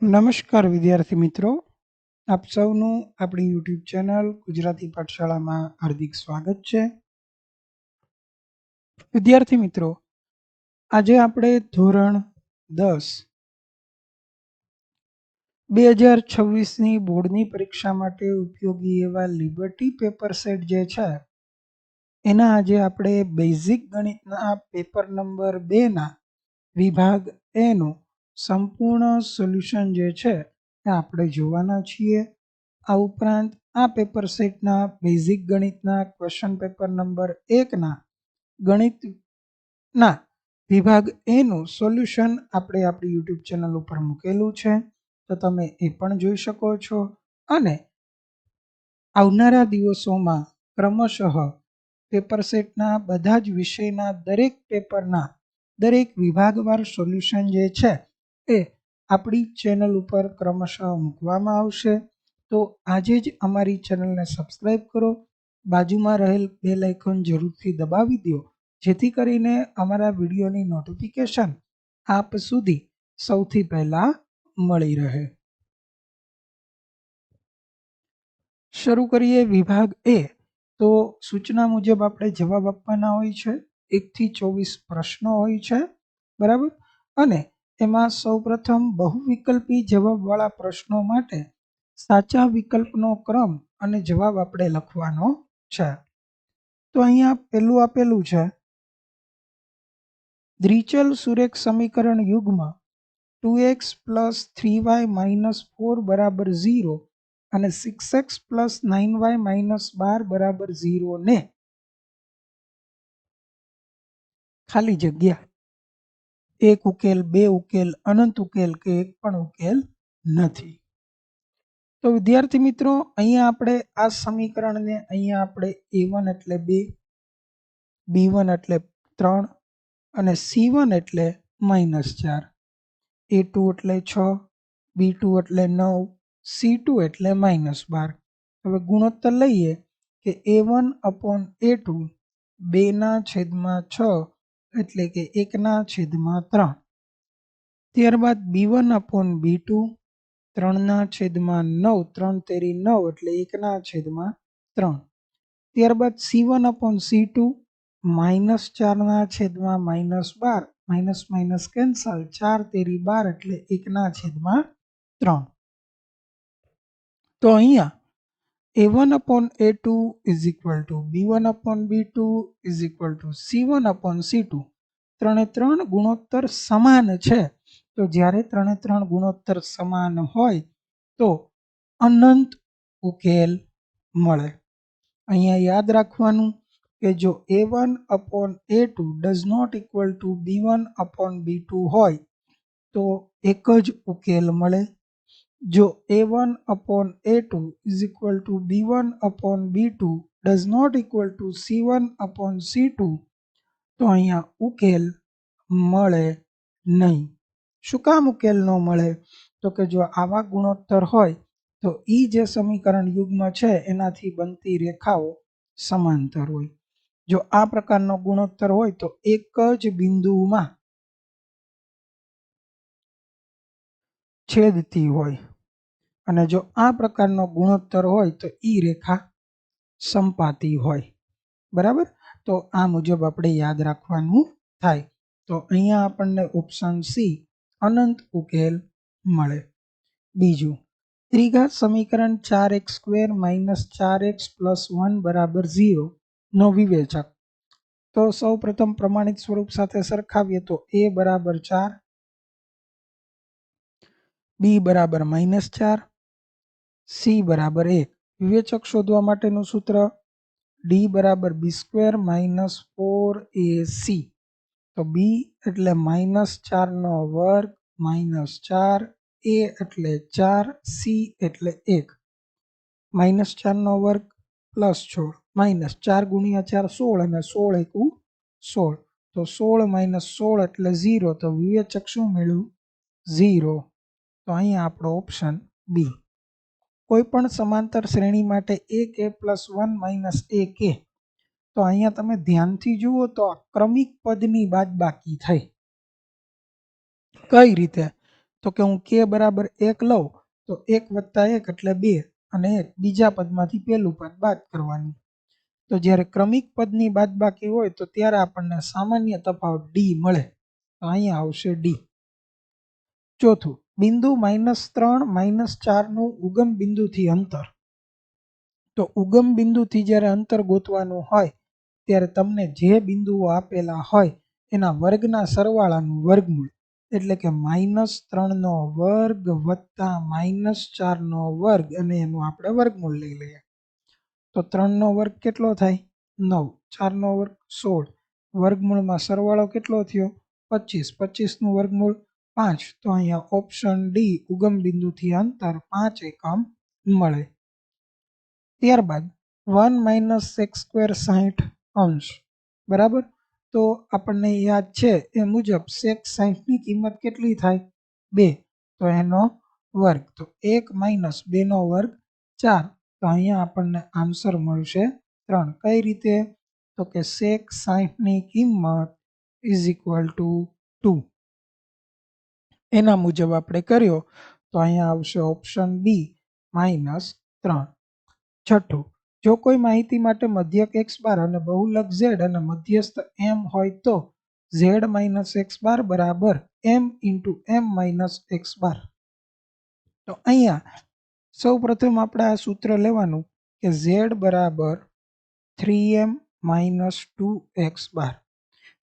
નમસ્કાર વિદ્યાર્થી મિત્રો, આપ સૌનું આપણી યુટ્યુબ ચેનલ ગુજરાતી પાઠશાળામાં હાર્દિક સ્વાગત છે. વિદ્યાર્થી મિત્રો, આજે આપણે ધોરણ 10 2026ની બોર્ડની પરીક્ષા માટે ઉપયોગી એવા લિબર્ટી પેપર સેટ જે છે એના આજે આપણે બેઝિક ગણિતના પેપર નંબર 2ના વિભાગ એનું સંપૂર્ણ સોલ્યુશન જે છે એ આપણે જોવાના છીએ. આ ઉપરાંત આ પેપર સેટના બેઝિક ગણિતના ક્વેશ્ચન પેપર નંબર 1ના ગણિતના વિભાગ એનું સોલ્યુશન આપણે આપણી યુટ્યુબ ચેનલ ઉપર મૂકેલું છે, તો તમે એ પણ જોઈ શકો છો. અને આવનારા દિવસોમાં ક્રમશઃ પેપર સેટના બધા જ વિષયના દરેક પેપરના દરેક વિભાગવાર સોલ્યુશન જે છે એ આપણી ચેનલ ઉપર ક્રમશઃ મૂકવામાં આવશે. તો આજે જ અમારી ચેનલને સબસ્ક્રાઈબ કરો, બાજુમાં રહેલ બેલ આઇકોન જરૂરથી દબાવી દો, જેથી કરીને અમારા વિડીયોની નોટિફિકેશન આપ સુધી સૌથી પહેલાં મળી રહે. શરૂ કરીએ વિભાગ એ. તો સૂચના મુજબ આપણે જવાબ આપવાના હોય છે. 1 થી 24 પ્રશ્નો હોય છે, બરાબર. અને એમાં સૌપ્રથમ બહુવિકલ્પી જવાબવાળા પ્રશ્નો માટે સાચા વિકલ્પનો ક્રમ અને જવાબ આપણે લખવાનો છે. તો અહીંયા પહેલું આપેલું છે, દ્વિચલ સુરેખ સમીકરણ યુગ્મ 2x + 3y - 4 = 0 અને 6x + 9y - 12 = 0 ને ખાલી જગ્યા એક ઉકેલ, બે ઉકેલ, અનંત ઉકેલ કે એક પણ ઉકેલ નથી. તો વિદ્યાર્થી મિત્રો, અહીંયા આપણે આ સમીકરણને અહીંયા આપણે a1 એટલે 2, b1 એટલે 3 અને c1 એટલે -4, a2 એટલે 6, b2 એટલે 9, c2 એટલે -12. હવે ગુણોત્તર લઈએ કે a1/a2 2/6 એટલે કે 1/3. ત્યારબાદ b1/b2 3/9, 3 તેરી 9 એટલે 1/3. ત્યારબાદ c1/c2 -4/12, માઇનસ માઇનસ કેન્સલ, 4 તેરી 12 એટલે 1/3. તો અહીંયા a1/a2 = b1/b2 = c1/c2. ત્રણે ત્રણ ગુણોત્તર સમાન છે. તો જ્યારે ત્રણે ત્રણ ગુણોત્તર સમાન હોય તો અનંત ઉકેલ મળે. અહીંયા યાદ રાખવાનું કે જો a1/a2 does not equal to b1/b2 હોય તો એક જ ઉકેલ મળે. જો a1/a2 = b1/b2 does not equal to c1/c2 તો અહીંયા ઉકેલ મળે નહીં. શું કામ ઉકેલ ન મળે? તો કે જો આવા ગુણોત્તર હોય તો જે સમીકરણ યુગ્મ છે એનાથી બનતી રેખાઓ સમાંતર હોય. જો આ પ્રકારનો ગુણોત્તર હોય તો એક જ બિંદુમાં છેદતી હોય, અને જો આ પ્રકારનો ગુણોત્તર હોય તો રેખા સંપાતી હોય, બરાબર. તો આ મુજબ આપણે યાદ રાખવાનું થાય. તો અહીંયા આપણને ઓપ્શન સી અનંત ઉકેલ મળે. બીજું, ત્રિઘાત સમીકરણ 4x² - 4x + 1 = 0 નો વિવેચક. તો સૌ પ્રથમ પ્રમાણિત સ્વરૂપ સાથે સરખાવીએ તો a = 4, b = -4, c = 1. વિવેચક શોધવા માટેનું સૂત્ર d = b² - 4ac. તો b એટલે -4² -4, a એટલે 4, c એટલે 1. -4² +16, -4 × 4 16 અને 16 × 1 16. તો 16 - 16 એટલે 0. તો વિવેચક શું મળ્યું? 0. તો અહીંયા આપણો ઓપ્શન બી. કોઈ પણ સમાંતર શ્રેણી માટે ak + 1 - ak. તો અહીંયા તમે ધ્યાનથી જુઓ તો આ ક્રમિક પદની બાદબાકી થઈ. કઈ રીતે? તો કે હું k બરાબર 1 લઉં તો 1 વત્તા 1 એટલે 2 અને 1 બીજા પદમાંથી પહેલું પદ બાદ કરવાનું. તો જ્યારે ક્રમિક પદની બાદબાકી હોય તો ત્યારે આપણને સામાન્ય તફાવત d મળે. તો અહીંયા આવશે d. ચોથું, બિંદુ -3 -4 નું ઉગમ બિંદુથી અંતર. તો ઉગમ બિંદુથી જ્યારે અંતર ગોતવાનું હોય ત્યારે તમને જે બિંદુઓ આપેલા હોય એના વર્ગના સરવાળાનું વર્ગમૂળ એટલે કે -3નો વર્ગ વત્તા -4નો વર્ગ અને એનું આપણે વર્ગમૂળ લઈ લઈએ. તો 3નો વર્ગ કેટલો થાય? 9. 4નો વર્ગ 16. વર્ગમૂળમાં સરવાળો કેટલો થયો? 25. 25નું વર્ગમૂળ 5. તો અહીંયા ઓપ્શન ડી ઉગમ બિંદુથી અંતર 5 એકમ મળે. ત્યારબાદ 1 - sec² 60° બરાબર. તો આપણને યાદ છે એ મુજબ sec 60ની કિંમત કેટલી થાય? 2. તો એનો વર્ગ. તો 1 - 2નો વર્ગ 4. તો અહીંયા આપણને આન્સર મળશે 3. કઈ રીતે? તો કે sec 60ની કિંમત = 2. એના મુજબ આપણે કર્યો તો અહીંયા આવશે ઓપ્શન બી -3. છઠ્ઠું, જો કોઈ માહિતી માટે મધ્યક x² અને બહુલક z અને મધ્યસ્થ m હોય તો z - x² બરાબર m × m - x². તો અહીંયા સૌ પ્રથમ આપણે આ સૂત્ર લેવાનું કે z બરાબર 3m - 2x².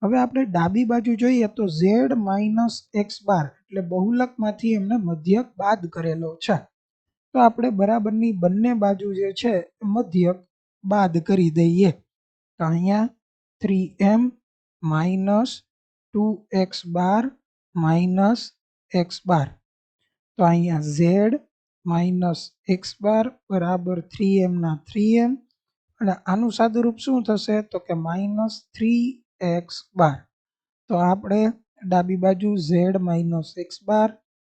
હવે આપણે ડાબી બાજુ જોઈએ તો z - x² એટલે બહુલકમાંથી એમને મધ્યક બાદ કરેલો છે. તો આપણે બરાબરની બંને બાજુ જે છે મધ્યક બાદ કરી દઈએ. તો અહીંયા 3m - 2x² - x². તો અહીંયા z - x² બરાબર 3m ના 3m અને આનું સાદુરૂપ શું થશે? તો કે -3x². તો આપણે ડાબી બાજુ z - x²,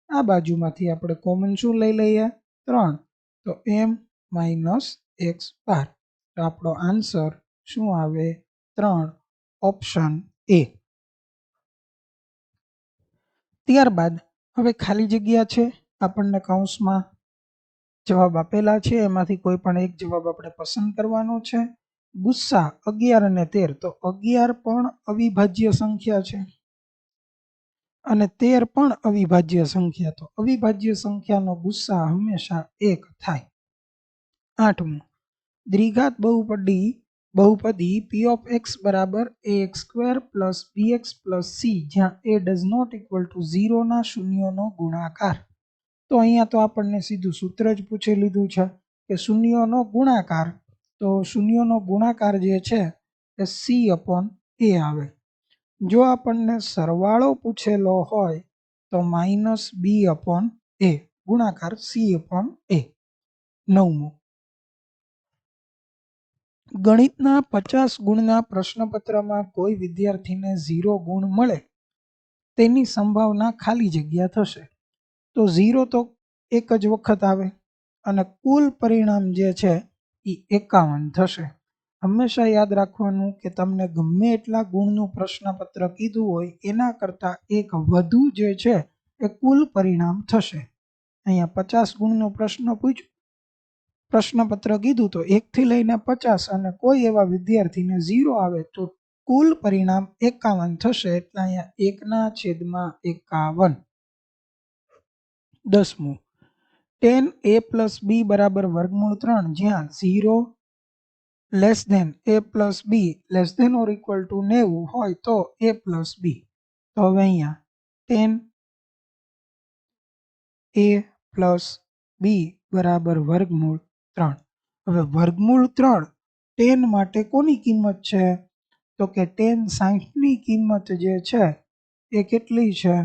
આ બાજુમાંથી આપણે કોમન શું લઈ લઈએ? 3. તો m - x². તો આપણો આન્સર શું આવે? 3, ઓપ્શન એ. ત્યારબાદ હવે ખાલી જગ્યા છે, આપણને કૌંસમાં જવાબ આપેલા છે એમાંથી કોઈ પણ એક જવાબ આપણે પસંદ કરવાનો છે. ગુસ્સા 11 અને 13. તો 11 પણ અવિભાજ્ય સંખ્યા છે અને 13 પણ અવિભાજ્ય સંખ્યા. તો અવિભાજ્ય સંખ્યાનો ગુસ્સા હંમેશા 1 થાય. 8મું, દ્વિઘાત બહુપદી p(x) બરાબર ax² + bx + c જ્યાં a does not equal to 0 ના શૂન્યોનો ગુણાકાર. તો અહીંયા તો આપણને સીધું સૂત્ર જ પૂછી લીધું છે કે શૂન્યોનો ગુણાકાર. તો શૂન્યોનો ગુણાકાર જે છે એ c/a આવે. જો આપણને સરવાળો પૂછેલો હોય તો -b/a ગુણાકાર c/a. 9મું, ગણિતના 50 ગુણના પ્રશ્નપત્રમાં કોઈ વિદ્યાર્થીને 0 ગુણ મળે તેની સંભાવના ખાલી જગ્યા થશે. તો 0 તો એક જ વખત આવે અને કુલ પરિણામ જે છે એ 51 થશે. હંમેશા યાદ રાખવાનું કે તમને ગમે એટલા ગુણનું પ્રશ્નપત્ર કીધું હોય એના કરતાં એક વધુ જે છે એ કુલ પરિણામ થશે. અહીંયા 50 ગુણનો પ્રશ્નપત્ર કીધું તો 1 થી લઈને 50 અને કોઈ એવા વિદ્યાર્થીને 0 આવે તો કુલ પરિણામ 51 થશે. એટલે અહીંયા 1/51. 10મું, tan a + b બરાબર √3 જ્યાં 0 a + b <= 90 હોય તો a + b. તો હવે અહીંયા tan a + b બરાબર √3. હવે √3 tan માટે કોની કિંમત છે? તો કે tan 60ની કિંમત જે છે એ કેટલી છે?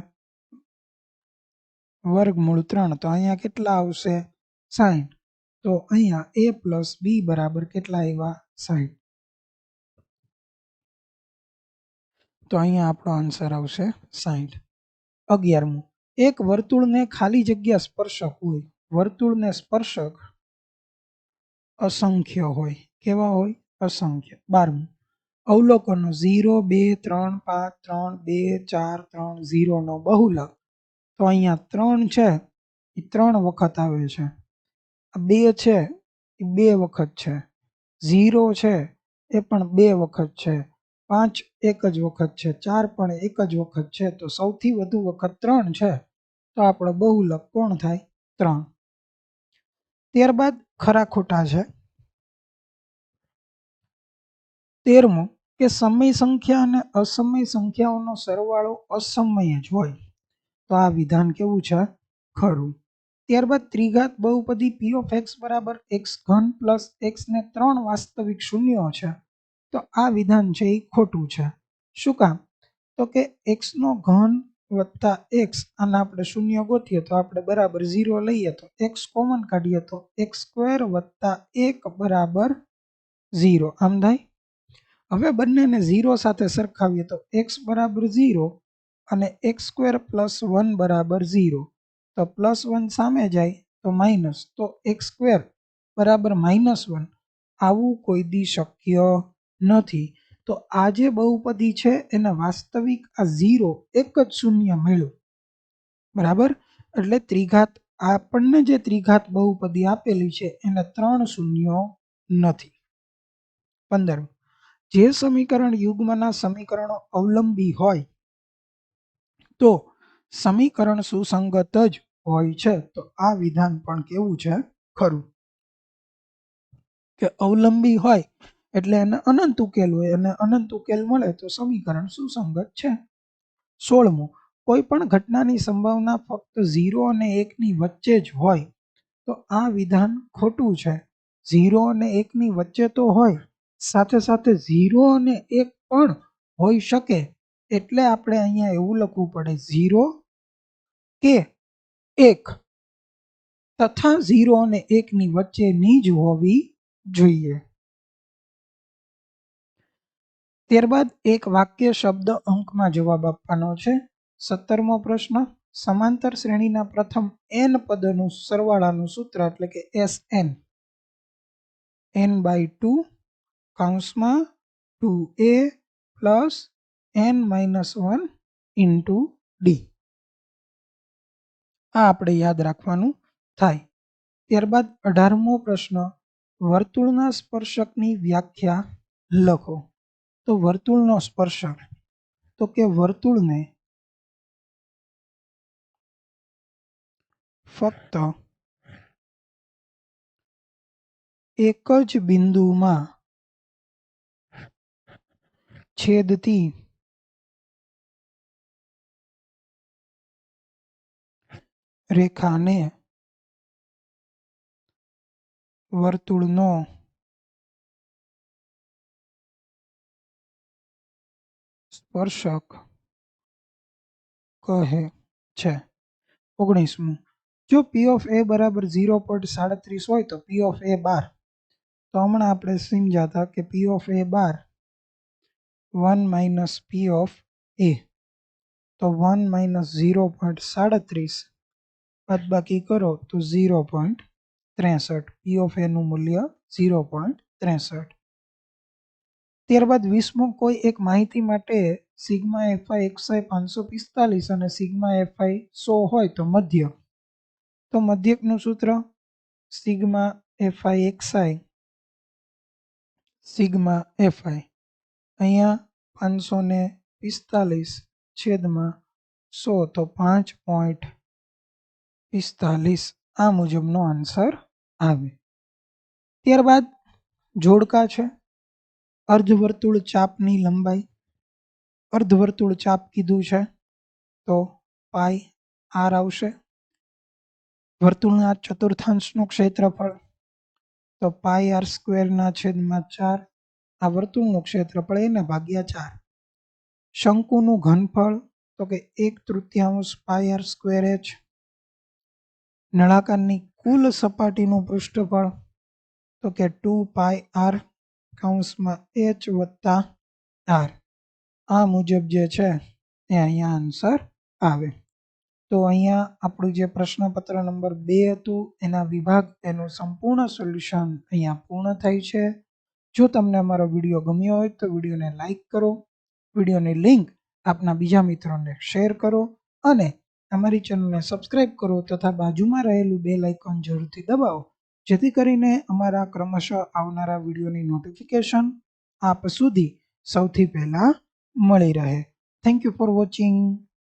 √3. તો અહીંયા કેટલા આવશે? 60. તો અહીંયા a + b બરાબર કેટલા આવ્યા? 60. તો અહીંયા આપણો આન્સર આવશે 60. 11મું, એક વર્તુળને ખાલી જગ્યા સ્પર્શક હોય. વર્તુળને સ્પર્શક અસંખ્ય હોય. કેવા હોય? અસંખ્ય. 12મું, અવલોકનો 0, 2, 3, 5, 3, 2, 4, 3, 0 નો બહુલક. તો અહીંયા 3 છે એ 3 વખત આવે છે, આ 2 છે એ 2 વખત છે, 0 છે એ પણ 2 વખત છે, 5 એક જ વખત છે, 4 પણ એક જ વખત છે, તો સૌથી વધુ વખત 3 છે, તો આપણો બહુલક કોણ થાય? 3. ત્યારબાદ ખરા ખોટા છે. 13મો કે સમય સંખ્યા અને અસમય સંખ્યાઓનો સરવાળો અસમય જ હોય, તો આ વિધાન કેવું છે? ખરું. ત્યારબાદ ત્રિઘાત બહુપદી p of x બરાબર x ઘન પ્લસ x ને 3 વાસ્તવિક શૂન્યો છે, તો આ વિધાન છે એ ખોટું છે. શું કામ? તો કે x નો ઘન વત્તા x, અને આપણે શૂન્ય ગોતીએ તો આપણે બરાબર 0 લઈએ તો x કોમન કાઢીએ તો x સ્ક્વેર વત્તા 1 બરાબર 0 આમ થાય. હવે બંનેને 0 સાથે સરખાવીએ તો x બરાબર 0 અને x સ્ક્વેર પ્લસ 1 બરાબર 0, તો પ્લસ 1 સામે જાય તો માઇનસ, તો x સ્ક્વેર બરાબર -1, આવું કોઈ દી શક્ય નથી. તો આ જે બહુપદી છે એને વાસ્તવિક આ 0 એક જ શૂન્ય મળ્યું, બરાબર. એટલે ત્રિઘાત, આપણને જે ત્રિઘાત બહુપદી આપેલી છે એને 3 શૂન્યો નથી. 15. જે સમીકરણ યુગ્મના સમીકરણો અવલંબી હોય તો સમીકરણ સુસંગત જ હોય છે, તો આ વિધાન પણ કેવું છે? ખરું. કે અવલંબી હોય એટલે એને અનંત ઉકેલ હોય, અને અનંત ઉકેલ મળે તો સમીકરણ સુસંગત છે. 16મો કોઈ પણ ઘટનાની સંભાવના ફક્ત 0 અને 1 ની વચ્ચે જ હોય, તો આ વિધાન ખોટું છે. 0 અને 1 ની વચ્ચે તો હોય, સાથે સાથે 0 અને 1 પણ હોઈ શકે, એટલે આપણે અહીંયા એવું લખવું પડે 0 કે 1 તથા 0 અને 1 ની વચ્ચેની જ હોવી જોઈએ. ત્યારબાદ એક વાક્ય શબ્દ અંકમાં જવાબ આપવાનો છે. 17મો પ્રશ્ન, સમાંતર શ્રેણીના પ્રથમ n પદોનું સરવાળાનું સૂત્ર એટલે કે Sn n/2 કૌંસમાં 2a plus n-1 into d, આ આપણે યાદ રાખવાનું થાય. ત્યારબાદ 18મો પ્રશ્ન, વર્તુળના સ્પર્શકની વ્યાખ્યા લખો. તો વર્તુળનો સ્પર્શક, તો કે વર્તુળને ફક્ત એક જ બિંદુમાં છેદતી રેખાને વર્તુળનો સ્પર્શક કહે છે. 19મું, જો p of a બરાબર 0.37 હોય તો p of a બાર, તો હમણાં આપણે સમજ્યા હતા કે p of a bar 1 minus p of a, તો 1 માઇનસ 0.37 બાદબાકી કરો તો 0.63, p of a નું મૂલ્ય 0.63. ત્યારબાદ 20મો, કોઈ એક માહિતી માટે સિગ્મા fi xi 545 અને સિગ્મા fi 100 હોય તો મધ્યક, તો મધ્યકનું સૂત્ર sigma fi xi sigma fi, અહીંયા 545 છેદમાં 100 તો 5.45, આ મુજબનો આન્સર આવે. ત્યારબાદ જોડકા છે. અર્ધવર્તુળ ચાપની લંબાઈ, અર્ધવર્તુળ ચાપ કીધું છે તો પાઈ r આવશે. વર્તુળના ચતુર્થાંશનું ક્ષેત્રફળ, તો પાઈ r સ્ક્વેરના છેદમાં 4, આ વર્તુળનું ક્ષેત્રફળ એને ભાગ્યા 4. શંકુનું ઘનફળ, તો કે 1/3 પાઈ r સ્ક્વેર h. નળાકારની કુલ સપાટીનું પૃષ્ઠફળ, તો કે 2 પાઈ r કૌંસમાં h વત્તા r, આ મુજબ જે છે એ અહીંયા આન્સર આવે. તો અહીંયા આપણું જે પ્રશ્નપત્ર નંબર 2 હતું એના વિભાગ એનું સંપૂર્ણ સોલ્યુશન અહીંયા પૂર્ણ થાય છે. જો તમને અમારો વિડીયો ગમ્યો હોય તો વિડીયોને લાઈક કરો, વિડીયોની લિંક આપના બીજા મિત્રોને શેર કરો, અને અમારી ચેનલને સબસ્ક્રાઇબ કરો તથા બાજુમાં રહેલું બેલ આઇકોન જરૂરથી દબાવો, જેથી કરીને અમારા ક્રમશઃ આવનારા વિડીયોની નોટિફિકેશન આપ સુધી સૌથી પહેલા મળી રહે. Thank you for watching.